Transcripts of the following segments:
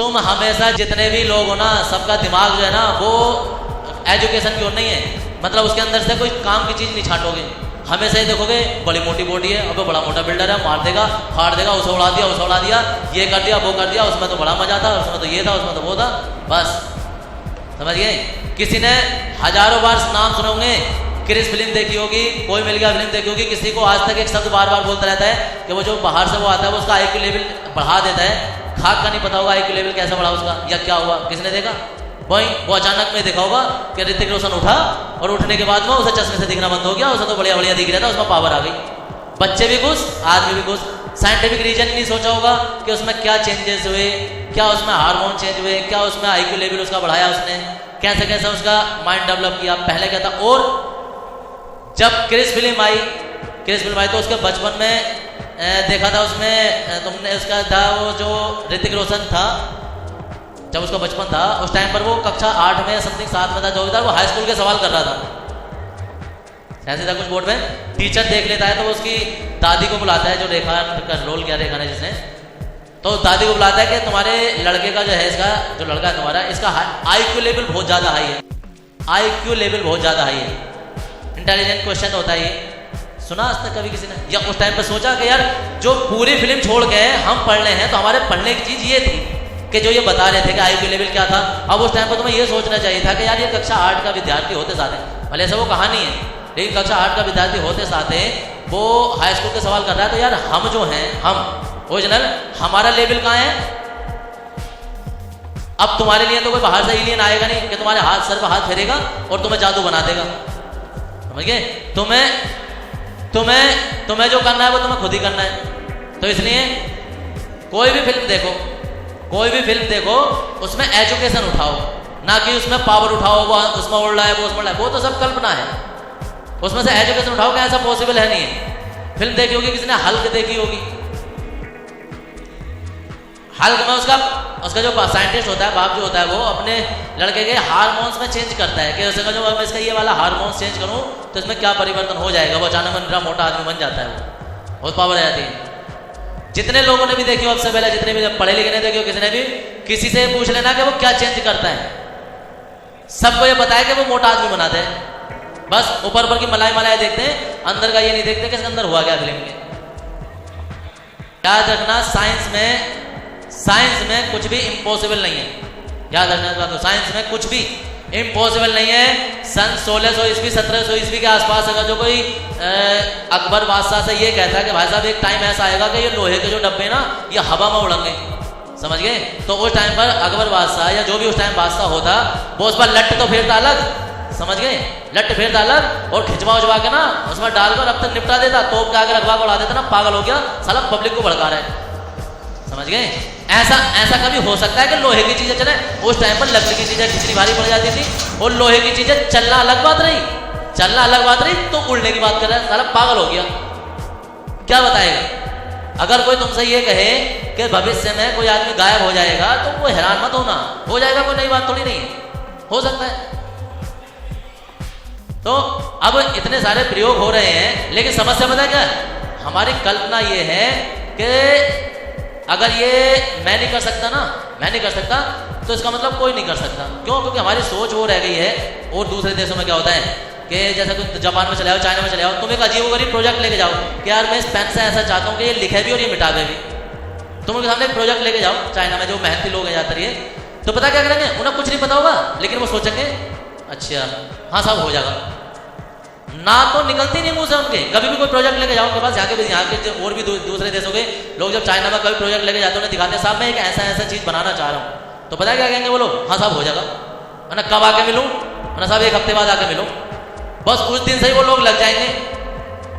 तुम हमेशा जितने भी लोग हो ना, सबका दिमाग जो है ना वो एजुकेशन की ओर नहीं है, मतलब उसके अंदर से कोई काम की चीज़ नहीं छांटोगे। हमेशा ही देखोगे बड़ी मोटी बॉडी है, अब बड़ा मोटा बिल्डर है, मार देगा, फाड़ देगा, उसे उड़ा दिया, उसे उड़ा दिया, ये कर दिया, वो कर दिया, उसमें तो बड़ा मजा था, उसमें तो ये था, उसमें तो वो था। बस समझ गए। किसी ने हजारों बार नाम सुने होंगे, क्रिस फिल्म देखी होगी, कोई मिल गया फिल्म देखी होगी, किसी को आज तक एक शब्द बार बार बोलता रहता है कि वो जो बाहर से वो आता है वो उसका IQ लेवल बढ़ा देता है। खाक का नहीं पता होगा IQ लेवल कैसे बढ़ा उसका या क्या हुआ, किसने देखा? वही वो अचानक में देखा होगा कि ऋतिक रोशन उठा और उठने के बाद में उसे चश्मे से दिखना बंद हो गया, उसे तो बढ़िया बढ़िया दिख रहा था, उसमें पावर आ गई। बच्चे भी खुश, आदमी भी खुश। साइंटिफिक रीजन नहीं सोचा होगा कि उसमें क्या चेंजेस हुए, क्या उसमें हार्मोन चेंज हुए, क्या उसमें IQ लेवल उसका बढ़ाया उसने, कैसे कैसे उसका माइंड डेवलप किया, पहले क्या था। और जब क्रिस फिल्म आई तो उसके बचपन में देखा था उसमें तुमने, उसका था वो जो ऋतिक रोशन था, जब उसका बचपन था उस टाइम पर वो कक्षा 8 में समथिंग 7 में था, जो भी था वो हाई स्कूल के सवाल कर रहा था, ऐसे था कुछ बोर्ड में। टीचर देख लेता है तो वो उसकी दादी को बुलाता है, जो रेखा का रोल किया रेखा ने जिसने, तो दादी को बुलाता है कि तुम्हारे लड़के का जो है, इसका जो लड़का है तुम्हारा, इसका IQ लेवल बहुत ज़्यादा हाई है, IQ लेवल बहुत ज़्यादा हाई है, इंटेलिजेंट क्वेश्चन होता है ये। सुना आज तक कभी किसी ने? या उस टाइम पर सोचा कि यार जो पूरी फिल्म छोड़ के हम पढ़ रहे हैं तो हमारे पढ़ने की चीज़ ये थी कि जो ये बता रहे थे कि IQ लेवल क्या था। अब उस टाइम पर तुम्हें ये सोचना चाहिए था कि यार ये कक्षा 8 का विद्यार्थी होते साथ है, भले ऐसा वो कहानी है, लेकिन कक्षा 8 का विद्यार्थी होते साथ वो हाई स्कूल के सवाल कर रहा है, तो यार हम जो हैं, हम ओरिजिनल, हमारा लेवल कहाँ है? अब तुम्हारे लिए तो कोई बाहर से एलियन आएगा नहीं कि तुम्हारे हाथ सर पर हाथ फेरेगा और तुम्हें जादू बना देगा, समझ गए? तुम्हें जो करना है वो तुम्हें खुद ही करना है। तो इसलिए कोई भी फिल्म देखो उसमें एजुकेशन उठाओ, ना कि उसमें पावर उठाओ, वो उसमें उड़ रहा है, वो उसमें उड़ रहा है, वो तो सब कल्पना है। उसमें से एजुकेशन उठाओ, क्या ऐसा पॉसिबल है? नहीं है। फिल्म देखी होगी किसी ने, हल्क देखी होगी। हल्क में उसका जो साइंटिस्ट होता है, बाप जो होता है, वो अपने लड़के के हार्मोन्स में चेंज करता है कि उसका जो मैं इसका ये वाला हार्मोन्स चेंज करूं तो इसमें क्या परिवर्तन हो जाएगा। वो अचानक में मेरा मोटा आदमी बन जाता है, वो बहुत पावर आ जाती है। जितने लोगों ने भी देखी हो सबसे पहले, जितने भी पढ़े लिखे नहीं देखे हो, किसी ने भी, किसी से पूछ लेना कि वो क्या चेंज करता है, सबको ये बताया कि वो मोटा आदमी बनाते हैं। बस ऊपर की मलाई देखते हैं, अंदर का ये नहीं देखते कि इसके अंदर हुआ क्या फिल्म के। याद रखना, साइंस में कुछ भी इम्पॉसिबल नहीं है। याद रखना बात, साइंस में कुछ भी इम्पॉसिबल नहीं है। सन 1600 ईस्वी 1700 ईस्वी के आसपास अगर जो कोई अकबर बादशाह से ये कहता है कि भाई साहब एक टाइम ऐसा आएगा कि ये लोहे के जो डब्बे ना ये हवा में उड़ेंगे, समझ गए? तो उस टाइम पर अकबर बादशाह या जो भी उस टाइम बादशाह होता, वो उस पर लट तो फेरता अलग, समझ गए? लट फेरता अलग और खिंचवा उचवा के ना उसमें डालकर अब तक निपटा देता, तोप के आगे रखवा के उड़ा देता ना, पागल हो गया साला, पब्लिक को भड़का रहा है, समझ गए? ऐसा कभी हो सकता है कि लोहे की चीजें चले? उस टाइम पर लकड़ी की चीजें कितनी भारी पड़ जाती थी, और लोहे की चीजें चलना अलग बात रही, तो उड़ने की बात कर रहा है, साला पागल हो गया। क्या बताएगा? अगर कोई तुमसे ये कहे कि भविष्य में कोई आदमी गायब हो जाएगा तो वो हैरान मत होना, हो जाएगा, कोई नई बात थोड़ी नहीं है, हो सकता है। तो अब इतने सारे प्रयोग हो रहे हैं, लेकिन समस्या पता है क्या? हमारी कल्पना ये है कि अगर ये मैं नहीं कर सकता तो इसका मतलब कोई नहीं कर सकता। क्यों? क्योंकि हमारी सोच वो रह गई है। और दूसरे देशों में क्या होता है कि जैसे तुम जापान में चले जाओ, चाइना में चले जाओ, तुम एक अजीबोगरीब प्रोजेक्ट लेके जाओ कि यार मैं इस पेन से ऐसा चाहता हूँ कि ये लिखे भी और ये मिटावे भी। तुम उनके सामने एक प्रोजेक्ट लेके जाओ, चाइना में जो मेहनती लोग हैं जाते रहिए, तो पता क्या करेंगे? उन्हें कुछ नहीं पता होगा, लेकिन वो सोचेंगे अच्छा हाँ साहब हो जाएगा, ना तो निकलती नहीं मुंह से उनके। कभी भी कोई प्रोजेक्ट लेके जाओ उनके पास, यहाँ के और भी दूसरे देशों के लोग जब चाइना में कभी प्रोजेक्ट लेके जाते हैं, उन्हें दिखाते हैं साहब मैं एक ऐसा चीज बनाना चाह रहा हूँ, तो पता है क्या कहेंगे वो लोग? हाँ साहब हो जाएगा। ना कब आके मिलूँ? ना साहब 1 हफ्ते बाद आके मिलो। बस उस दिन से ही वो लोग लग जाएंगे,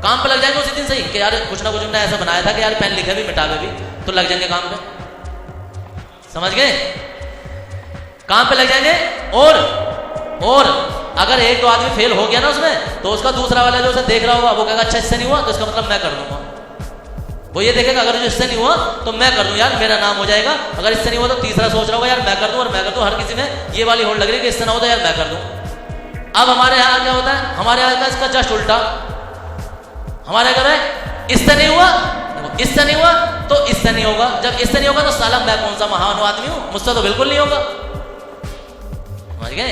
काम पे लग जाएंगे उसी दिन से ही कि यार कुछ ना कुछ उन्होंने ऐसा बनाया था कि यार पेन लिखे भी मिटावे भी, तो लग जाएंगे काम पे, समझ गए? काम पे लग जाएंगे। और अगर 1-2 आदमी फेल हो गया ना उसमें, तो उसका दूसरा वाला जो उसे देख रहा होगा वो कहेगा अच्छा इससे नहीं हुआ तो इसका मतलब मैं कर दूंगा। वो ये देखेगा अगर इससे नहीं हुआ तो मैं कर दूं, यार मेरा नाम हो जाएगा। अगर इससे नहीं हुआ तो तीसरा सोच रहा होगा यार मैं कर दूं, और मैं कर दूं। हर किसी में ये वाली होड़ लग रही है कि इससे ना हो तो यार मैं कर दूं। अब हमारे यहाँ क्या होता है? हमारे यहाँ का इसका जस्ट उल्टा। हमारे घर है इससे नहीं हुआ, इससे नहीं हुआ तो इससे नहीं होगा, जब इससे नहीं होगा तो साला मैं कौन सा महान आदमी हूं, मुझसे तो बिल्कुल नहीं होगा। समझ गए?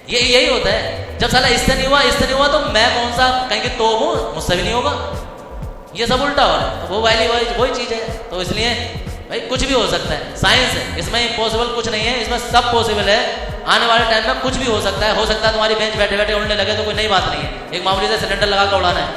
ये यही होता है, जब साला इससे नहीं हुआ इससे नहीं हुआ तो मैं कौन सा कहीं की तो हूं, मुझसे भी नहीं होगा। ये सब उल्टा हो रहा है, तो वो वाली वही चीज है। तो इसलिए भाई कुछ भी हो सकता है, साइंस है, इसमें इम्पॉसिबल कुछ नहीं है, इसमें सब पॉसिबल है। आने वाले टाइम में कुछ भी हो सकता है तुम्हारी बेंच बैठे बैठे उड़ने लगे तो कोई नई बात नहीं है, एक मामूली से सिलेंडर लगा कर उड़ाना है,